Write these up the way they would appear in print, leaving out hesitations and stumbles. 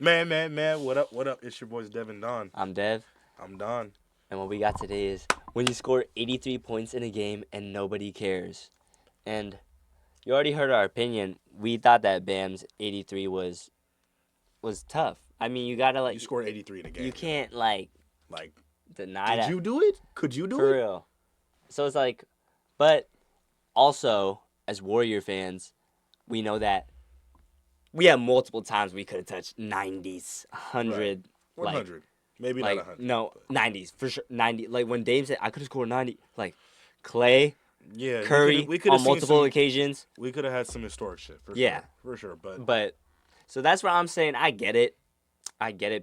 Man, what up, what up? It's your boys Devin Don. I'm Dev, I'm Don. and what we got today is when you score 83 points in a game and nobody cares. And you already heard our opinion. We thought that Bam's 83 was tough. I mean, you gotta You scored 83 in a game. you can't like Like, deny did that you do it? Could you do for it? real. So it's like, but also as Warrior fans, we know that we have multiple times we could have touched 90s, 100, 100. Maybe like not 100. no but 90s for sure. 90, like when Dame said I could have scored 90, like Clay, yeah, Curry we could have on seen multiple some, occasions. We could have had some historic shit. For Yeah. sure. For sure. But But so that's what I'm saying. I get it.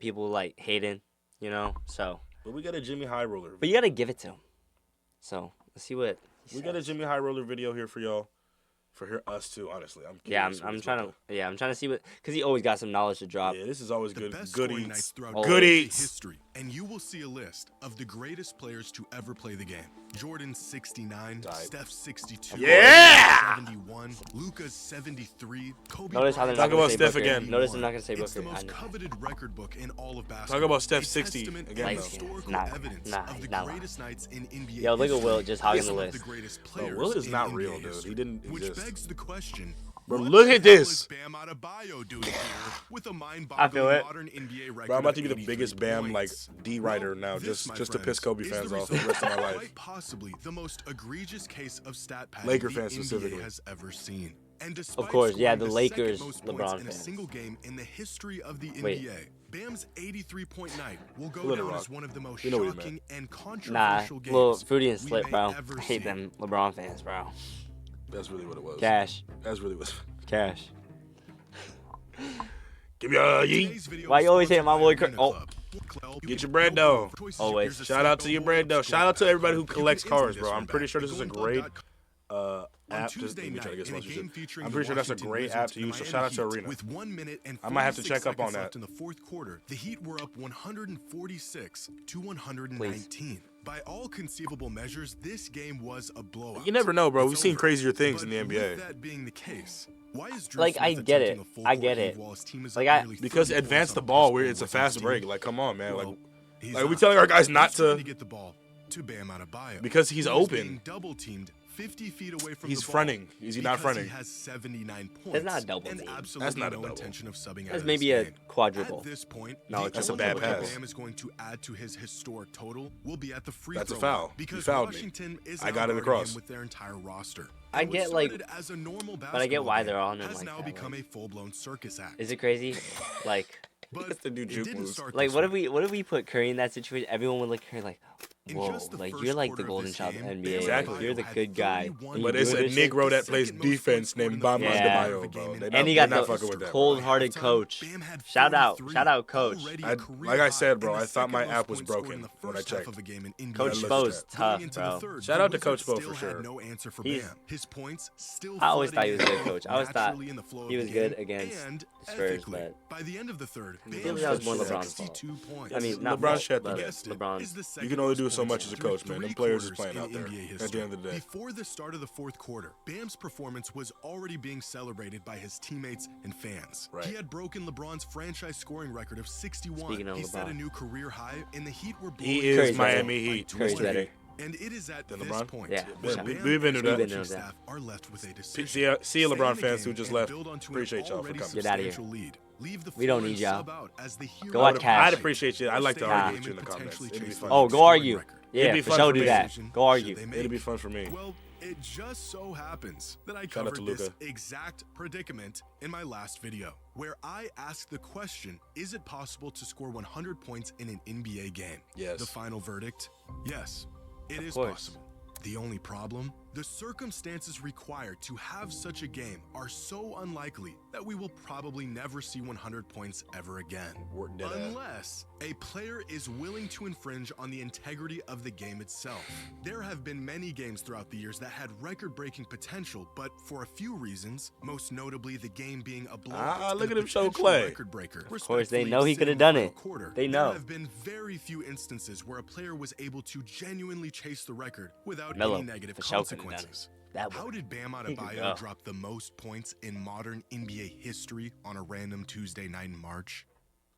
People like hating, So, we got a Jimmy High Roller. but you gotta give it to him. So let's see what he We got a says. Jimmy High Roller video here for y'all. For us too, honestly. I'm Yeah, curious what I'm he's trying about to. Yeah, I'm trying to see because he always got some knowledge to drop. Yeah, this is always The good. best Good scoring nights eats. throughout Always. Good NBA eats. history, and you will see a list of the greatest players to ever play the game. Jordan 69, Tight. Steph 62, Yeah! 71, Luka 73, Kobe Notice how they're Bryant not gonna Talk say about Steph Booker. again. Notice I'm not gonna say It's Booker. the I most know. coveted record book in all of basketball. Talk about Steph A 60 testament again, to though. historical Nah, evidence nah, of he's the not lying. greatest nights in NBA Yo, look at history. Will just hogging Some the of list. greatest Bro, players Will is in not NBA real, dude. history. He didn't Which exist. begs the question, Bro, what look the at hell this. is Bam Adebayo doing here with a I feel mind-boggling it. modern NBA record? Bro, I'm about to of be the 83 biggest Bam points? D writer Well, now, this, my just to piss friends, Kobe is fans the off for the rest of my result of life. quite possibly the most egregious case of stat padding Laker the fans NBA specifically. has ever seen. And despite course, yeah, scoring the the Lakers, second most points LeBron in a fans. single game in the history of the Wait. NBA, Bam's 83-point night will go Let it down rock. as one of the most You know what he shocking and Nah, controversial games little Fruity and we Slip, may bro. ever I hate see. them LeBron fans, bro. That's really what it was. Cash, That's really what. cash. Give me a Today's yeet. video Why is you always sponsored hitting my by boy Arena Oh. Club. Get your bread though. Always. Shout out to your bread though. Shout out to everybody who collects cars, bro. I'm pretty sure this is a great app to let me try to get sponsorship. I'm pretty sure that's a great app to use. So shout out to Arena. With 1 minute and I might have to 46 check up on seconds left that. in the fourth quarter, the Heat were up 146 to 119. By all conceivable measures, this game was a blowout. You never know, bro. It's We've seen over. crazier things But in the with NBA. that being the case, why is Drew Like, Smith I get it. attempting a full I court get heave it. while his team is Like, up I- nearly Because 30 advance points the on ball, Chris it's a Paul fast with his break. team? Like, come on, man. Well, he's Like we not. telling our guys not He's trying to to get the ball to Bam Adebayo. because he's who is open. being double teamed 50 feet away from He's the ball fronting. Is he not because fronting? He has 79 points. That's not a double and team. absolutely That's not a no double. intention of subbing out That's of maybe this a game. quadruple. At this point, No, the that's a only bad way pass. Bam is going to add to his historic total will be at the free That's a throw foul. line You because fouled me. Washington is I now got it guarding across. him with their entire roster. I And what get, like- started as a normal but I get why basketball they're on game him has like now that, become like- a full-blown circus act. Is it crazy? Like, But That's the new it juke didn't moves. start like this what way. if we put Curry in that situation? Everyone would look at Curry like, In whoa, just the like first you're like the quarter of golden this child of the game, NBA. Exactly. Like, you're the Had good guy. 31 and But you it's a doing this shit? Negro that The plays second most defense points scored named in Bam the Yeah. Adebayo, bro. And They're And he not got fucking the with that, bro. cold-hearted Halftime, coach. Bam had Shout out, 43, shout out, coach. already a I- career like I said, high, bro, and I the thought my second app most was points scored broken in the when I first half checked. of a game in NBA Coach looked Spo's at that. tough, Going into the bro. third, Shout the out to Coach Wizards Spo for still had sure. no answer for He's- Bam. His points still I always thought he flooding was a in good coach. I always thought naturally in the flow he of was the good game against and the Spurs, ethically. but By the end of the third, I Bam feel like that was had more LeBron's fault. 62 points. I mean, not LeBron fault, shut the but game. Guessed it, LeBron. is the You second can only most do so points much as a through coach, man. Them three players is quarters playing out in there NBA at history. the end of the day. Before the start of the fourth quarter, Bam's performance was already being celebrated by his teammates and fans. Right. He had broken LeBron's franchise scoring record of 61. Speaking of He set LeBron. a new career high, and the Heat were He blowing is Curry's Miami by Heat. 2 Curry's Mr. better. Heat. And it is at Than this LeBron? point Yeah, that sure. Bam We've been and to the that. We've been coaching to that. staff are left with a decision. See ya Stay in LeBron the fans game who just and left. build onto an Appreciate y'all for already coming. Get outta here. substantial lead. Leave the We don't floor need and y'all. sub out as the hero Go watch of the Cash. I'd night. appreciate you. I'd like to Stay argue in with you in the and comments. potentially It'd be chase fun. the Oh, lead go scoring argue. record. Yeah, It'd be for fun sure for do me. that. Go argue. Should they It'd make be fun for me. Well, it just so happens that I Shout out covered to this Luka. exact predicament in my last video, where I asked the question, is it possible to score 100 points in an NBA game? Yes. The final verdict? Yes, it is course. possible. The only problem? The circumstances required to have such a game are so unlikely that we will probably never see 100 points ever again. We're dead ass. Unless a player is willing to infringe on the integrity of the game itself. There have been many games throughout the years that had record-breaking potential, but for a few reasons, most notably the game being a blowout look and at a him show potential Clay. record breaker. Of course, they Respectfully, know he say could have in the done final it. quarter, They know. There have been very few instances where a player was able to genuinely chase the record without Melo, any negative for sure could've done it. consequences. That How would. did Bam He could Adebayo go. drop the most points in modern NBA history on a random Tuesday night in March?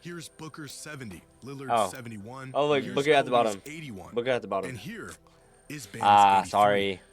Here's Booker's 70, Lillard's Oh. 71. Oh, look, here's Booker at the Kobe's bottom. 81. Booker at the And bottom. here is Bam's Ah, 83. sorry.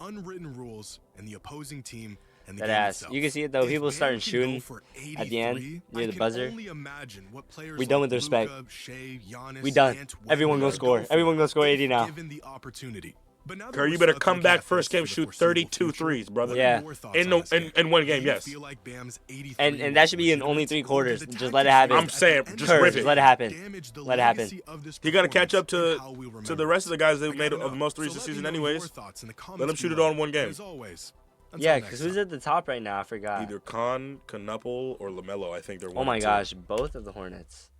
unwritten rules and the opposing team and the That game ass. itself. You can see it though. If People Bam started can shooting go for at the end 83, near I the can buzzer. only imagine what players We done like with respect. Luka, Shea, Giannis, We done. Ant, Everyone Wemby gonna would score. go for Everyone gonna score if 80 now. Given the opportunity. But now that Curry, we're you better stuck come looking back at first this game, for the shoot foreseeable 32 future, threes, brother. what Yeah. are your thoughts In on no- this game? in one game, Do you yes. feel like Bam's 83 And that should be in was only legitimate, 3 or quarters. did Just the let it happen. I'm tactics saying, at the end just of the rip day it. Let it happen. damage the Let it happen. legacy of this He got to catch up performance to and how we to remember the rest of the guys that I made gotta the know. most threes So this let me season, know your anyways. thoughts in the Let him comments shoot it below. all in one game. As always, Yeah, until because next who's time. at the top right now? I forgot. Either Knuppel, or LaMelo. I think they're 1 Oh my and 2. gosh, both of the Hornets.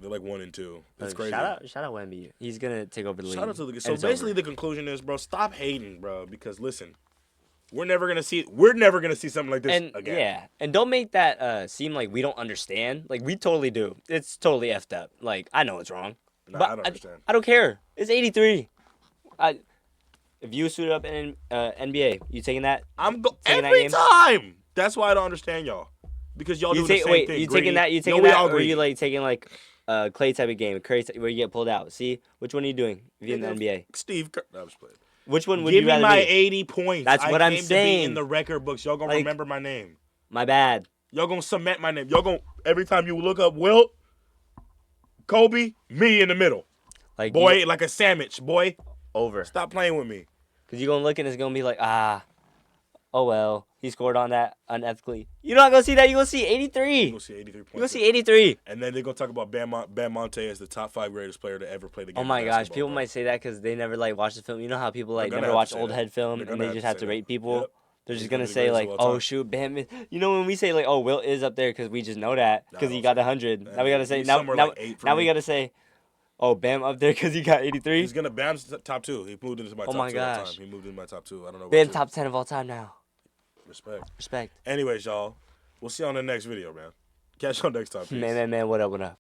They're like 1 and 2. It's Uh, crazy. Shout out Wemby. He's gonna take over the league. Shout out to the. So And it's basically, over. the conclusion is, bro, stop hating, bro. Because listen, we're never gonna see something like this And again. yeah, and don't make that seem like we don't understand. Like we totally do. It's totally effed up. Like I know it's wrong, Nah, but I don't understand. I don't care. It's 83. If you suit up in NBA, you taking that? I'm Taking that every game? time. That's why I don't understand y'all. Because y'all You do take the same wait. thing. You greedy. taking that? You No, taking we that? all Or are greedy. you like taking like Clay type of game, Curry where you get pulled out? See, which one are you doing if you're in the Nigga, NBA? Steve Kerr. No, I'm just playing. Which one would Give you me rather my be? 80 points. That's what I'm came to be saying. in the record books. Y'all gonna Like- remember my name. My bad. Y'all gonna cement my name. Y'all gonna every time you look up Wilt, Kobe, me in the middle. Like Boy, you- like a sandwich. Boy, over. stop playing with me. Because you're going to look and it's going to be like, oh well, he scored on that unethically. You're not going to see that. You're going to see 83. You're gonna see 83 points. You're going to see 83. And then they're gonna talk about Bam Monte as the top 5 greatest player to ever play the game. Oh of my gosh, basketball, people bro. might say that because they never like watch the film. You know how people like gonna never have watch to say old that. head film They're and gonna they have just to have say to that. rate people? Yep. They're just He's going gonna to be the say greatest like, of all oh time. shoot, Bam is. You know when we say like, oh, Wilt is up there because we just know that because Nah, he don't got say 100. that. Now we got to say, He's now somewhere like 8 for now we me. got to say, oh, Bam up there because he got 83. He's gonna Bam's top 2. He moved into my top 2 my all gosh. time. He moved into my top 2. I don't know. Bam about you. top 10 of all time now. Respect. Respect. Anyways, y'all, we'll see you on the next video, man. Catch you on next time. Peace. Man, what up, what up?